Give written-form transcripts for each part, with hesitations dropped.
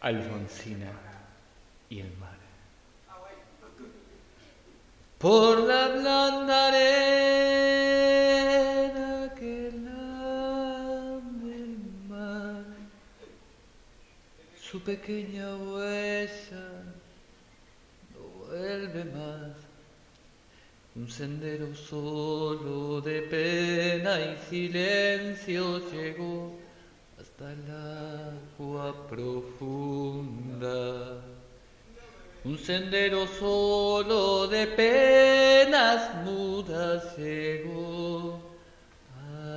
Alfonsina y el mar. Por la blanda arena que lame el mar, su pequeña huella no vuelve más. Un sendero solo de pena y silencio llegó hasta el agua profunda. Un sendero solo de penas mudas llegó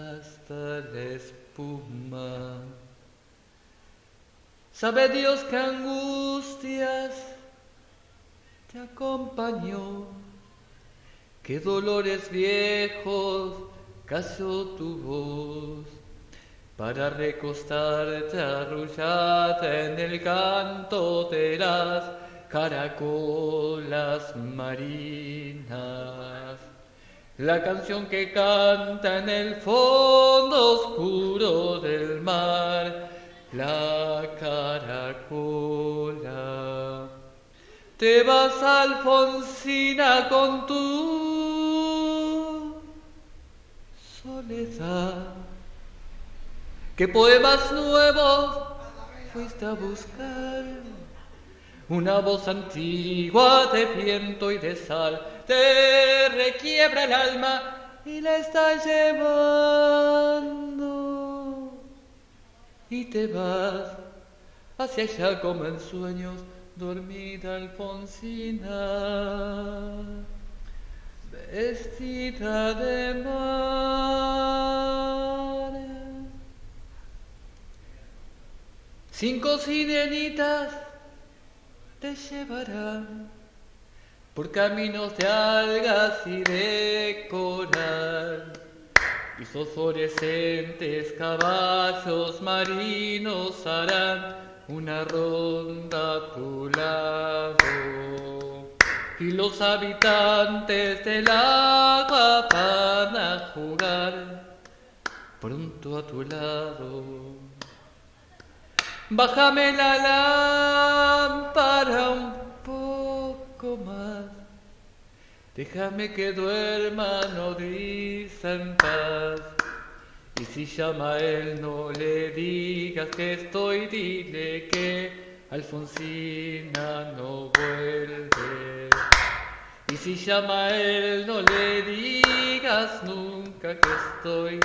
hasta la espuma. Sabe Dios qué angustias te acompañó, qué dolores viejos cayó tu voz, para recostarte arrullada en el canto de las caracolas marinas. La canción que canta en el fondo oscuro del mar, la caracola. Te vas, Alfonsina, con tu soledad. ¿Qué poemas nuevos fuiste a buscar? Una voz antigua de viento y de sal te requiebra el alma y la está llevando. Y te vas hacia allá como en sueños, dormida Alfonsina, vestida de mar. 5 sirenitas te llevarán por caminos de algas y de coral, y fosforescentes caballos marinos harán una ronda a tu lado, y los habitantes del agua van a jugar pronto a tu lado. Bájame la lámpara un poco más, déjame que duerma nodriza en paz. Y si llama a él, no le digas que estoy, dile que Alfonsina no vuelve. Y si llama a él, no le digas nunca que estoy,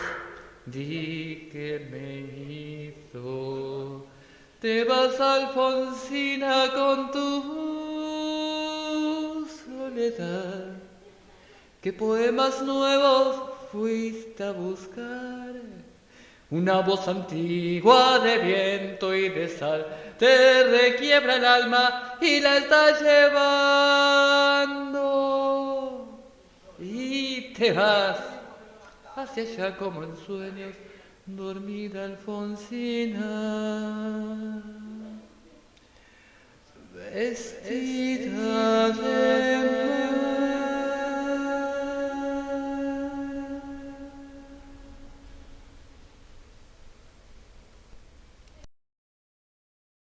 di que me hizo. Te vas, Alfonsina, con tu soledad. ¿Qué poemas nuevos fuiste a buscar? Una voz antigua de viento y de sal te requiebra el alma y la está llevando. Y te vas hacia allá como en sueños, dormida Alfonsina, vestida